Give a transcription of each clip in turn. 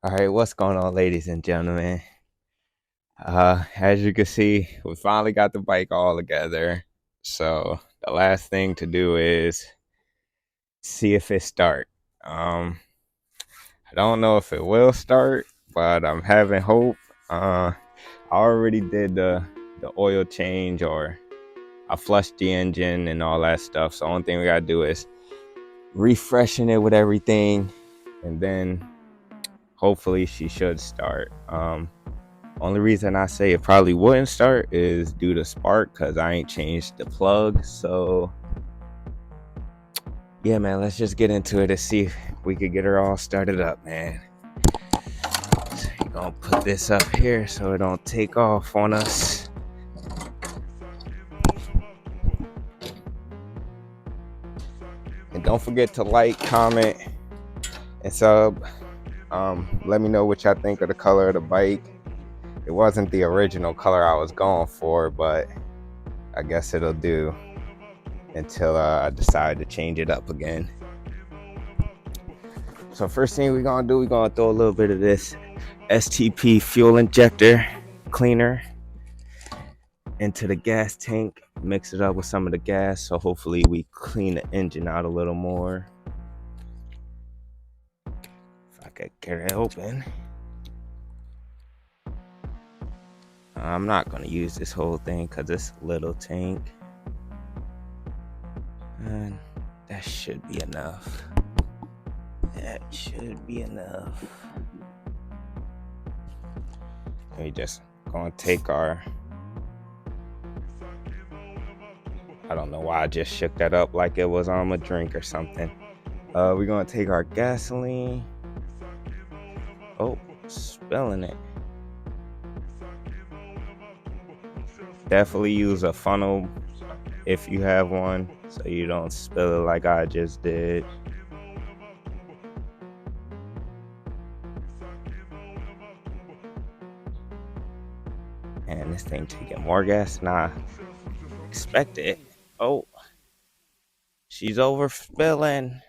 All right, what's going on, ladies and gentlemen? As you can see, we finally got the bike all together. So the last thing to do is see if it start. Um, I don't know if it will start, but I'm having hope. I already did the oil change, or I flushed the engine and all that stuff. So the only thing we gotta do is refreshing it with everything, and then hopefully she should start. Only reason I say it probably wouldn't start is due to spark, because I ain't changed the plug. So yeah, man, let's just get into it and see if we could get her all started up, man. So you're gonna put this up here so it don't take off on us. And don't forget to like, comment, and sub. Let me know what y'all think of the color of the bike. It wasn't the original color I was going for, but I guess it'll do until I decide to change it up again. So first thing we're gonna do, we're gonna throw a little bit of this STP fuel injector cleaner into the gas tank, mix it up with some of the gas, so hopefully we clean the engine out a little more. If I could get it open. I'm not gonna use this whole thing because it's a little tank, and that should be enough. That should be enough. We just gonna take our, I don't know why I just shook that up like it was a drink or something. We're gonna take our gasoline. Oh, spilling it. Definitely use a funnel if you have one, so you don't spill it like I just did. And this thing taking more gas than I expected. Oh, she's overspilling.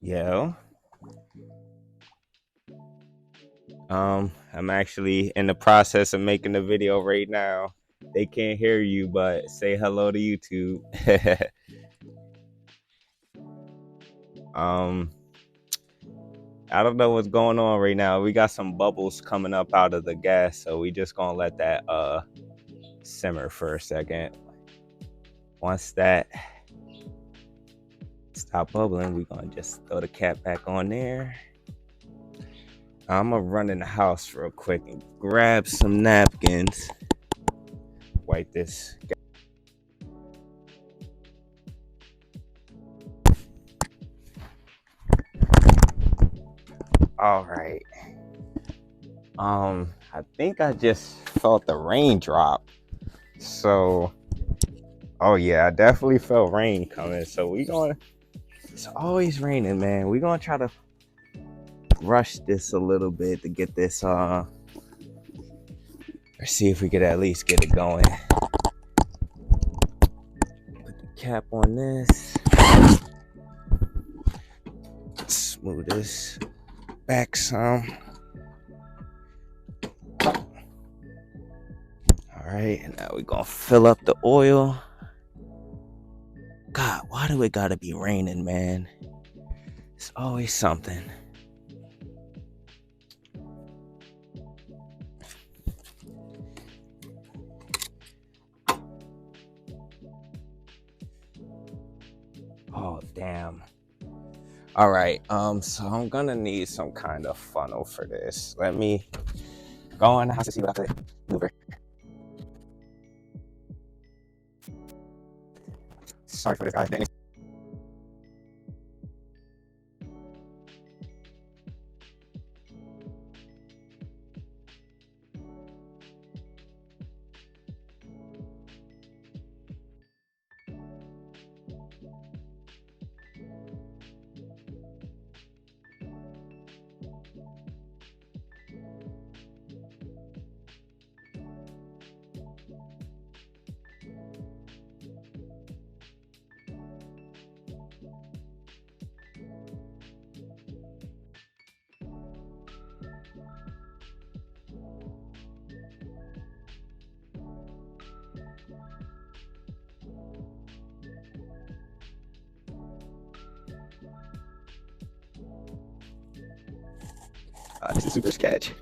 Yo. I'm actually in the process of making the video right now. They can't hear you, but say hello to YouTube. um, I don't know what's going on right now. We got some bubbles coming up out of the gas, so we just gonna let that simmer for a second. Once that stop bubbling, we're gonna just throw the cap back on there. I'm gonna run in the house real quick and grab some napkins. Wipe this. All right. I think I just felt the raindrop. So, oh yeah, I definitely felt rain coming. So it's always raining, man. We're gonna try to rush this a little bit to get this, or see if we could at least get it going. Put the cap on this. Smooth this back some. All right, and now we're gonna fill up the oil. God, why do it gotta be raining, man? It's always something. Oh, damn. All right, so I'm gonna need some kind of funnel for this. Let me go in the house to see what I could maneuver. Sorry for this, guys. This is super sketch.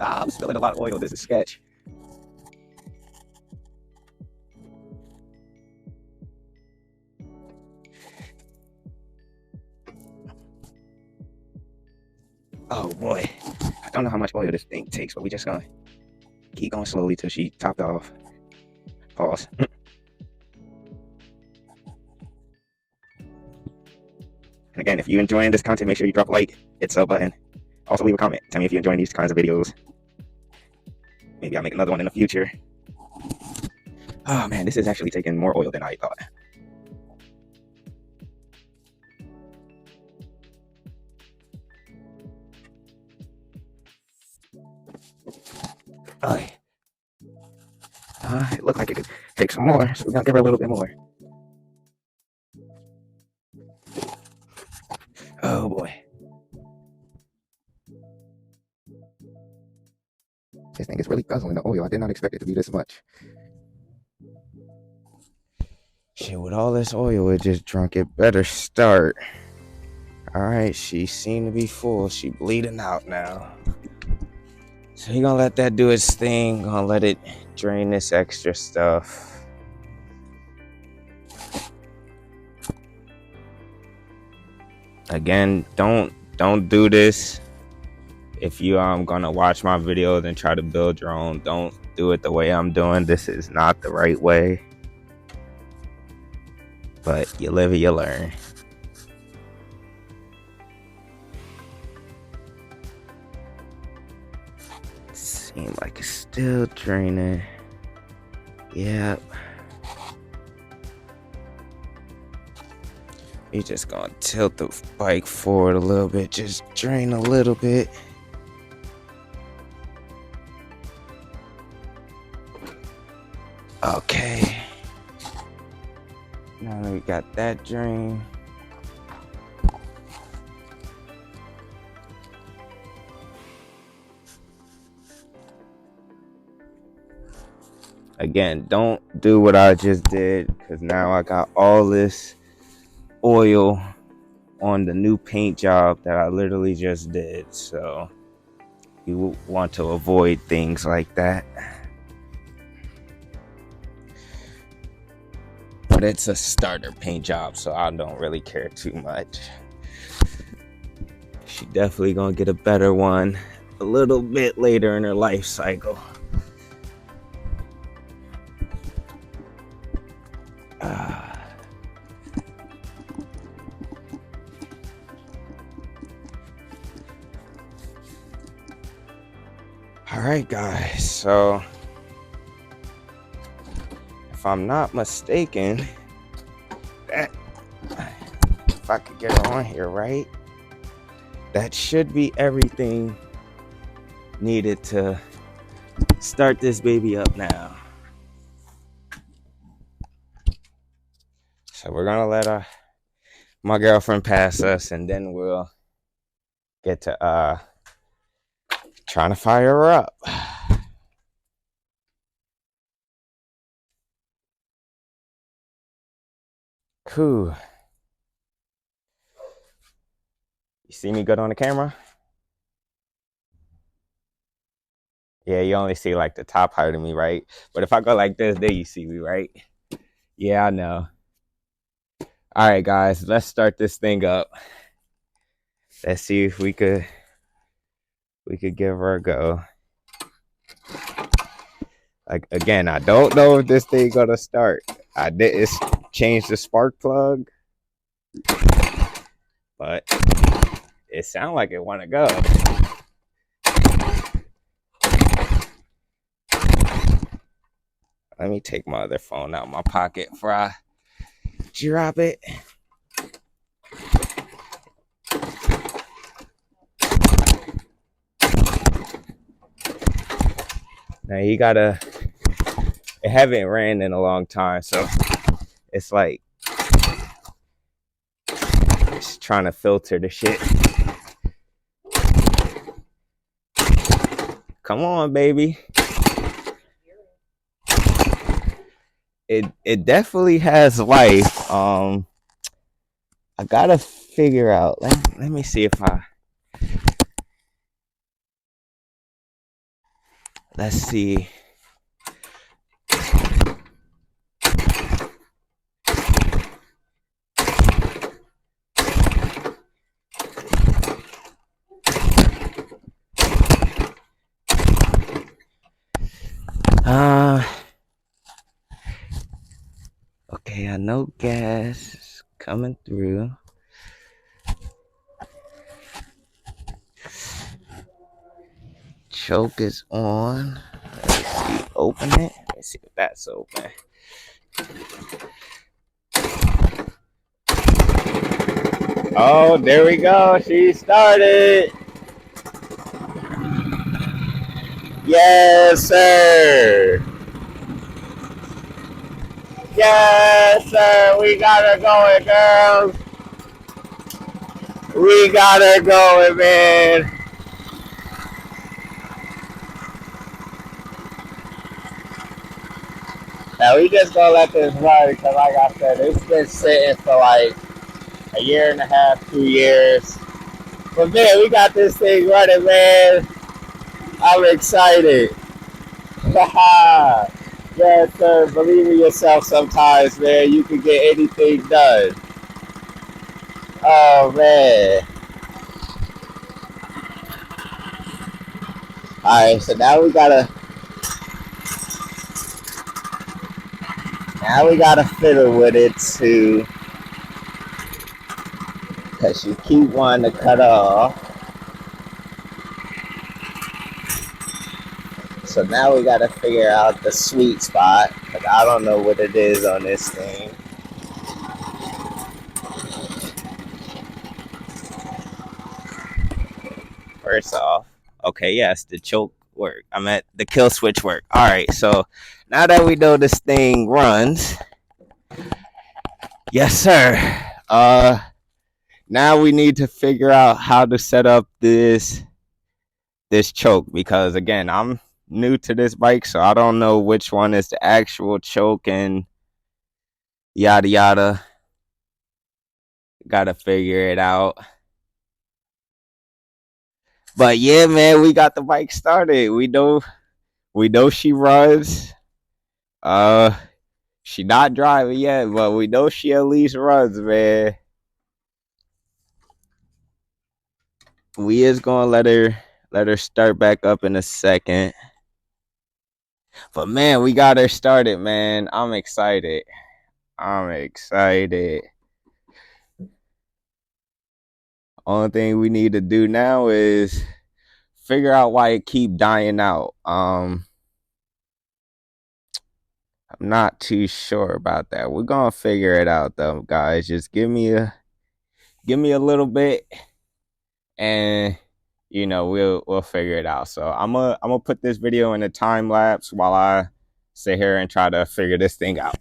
I'm spilling a lot of oil. This is sketch. Oh boy, I don't know how much oil this thing takes, but we just gonna keep going slowly till she topped off. Pause. And again, if you're enjoying this content, make sure you drop a like, hit sub button. Also leave a comment. Tell me if you're enjoying these kinds of videos. Maybe I'll make another one in the future. Oh man, this is actually taking more oil than I thought. It looked like it could take some more, so we're gonna give her a little bit more. Oh boy. This thing is really guzzling the oil. I did not expect it to be this much. Shit, with all this oil, it just drunk. It better start. Alright, she seemed to be full. She bleeding out now. So you're gonna let that do its thing. Gonna let it drain this extra stuff. Again, don't do this. If you gonna watch my videos and try to build your own, don't do it the way I'm doing. This is not the right way. But you live and you learn. Seems like it's still draining. Yep. You're just gonna tilt the bike forward a little bit, just drain a little bit. Okay. Now we got that drain. Again, don't do what I just did, because now I got all this oil on the new paint job that I literally just did. So you want to avoid things like that. But it's a starter paint job, so I don't really care too much. She definitely gonna get a better one a little bit later in her life cycle. Alright guys, so if I'm not mistaken, that, if I could get her on here right, that should be everything needed to start this baby up now. So we're gonna let my girlfriend pass us, and then we'll get to trying to fire her up. Cool. You see me good on the camera? Yeah, you only see like the top part of me, right? But if I go like this, then you see me, right? Yeah, I know. All right, guys, let's start this thing up. Let's see if we could give her a go. Like, again, I don't know if this thing gonna start. I did change the spark plug, but it sounds like it want to go. Let me take my other phone out of my pocket before I drop it. Now you gotta, it haven't ran in a long time, so it's like it's trying to filter the shit. Come on, baby. It definitely has life. I gotta figure out. Let me see if I Let's see. Okay, I know gas is coming through. Choke is on. Let's see, open it. Let's see if that's open. Oh, there we go. She started. Yes, sir. Yes, sir. We got her going, girls. We got her going, man. Now we just gonna let this run because, like I said, it's been sitting for like a year and a half, 2 years. But man, we got this thing running, man. I'm excited. Yes, sir. Believe in yourself sometimes, man. You can get anything done. Oh, man. Alright, so now we gotta fiddle with it too. Because you keep wanting to cut off. So now we gotta figure out the sweet spot. Because I don't know what it is on this thing. First off, okay, yes, the choke work. I meant the kill switch work. Alright, so now that we know this thing runs, yes, sir. Now we need to figure out how to set up this choke because again, I'm new to this bike, so I don't know which one is the actual choke and yada yada. Gotta figure it out. But yeah, man, we got the bike started. We know she runs. She not driving yet, but we know she at least runs, man. We is gonna let her start back up in a second. But man, we got her started, man. I'm excited. Only thing we need to do now is figure out why it keep dying out. I'm not too sure about that. We're gonna figure it out though, guys. Just give me a little bit, and we'll figure it out. So I'm gonna put this video in a time lapse while I sit here and try to figure this thing out.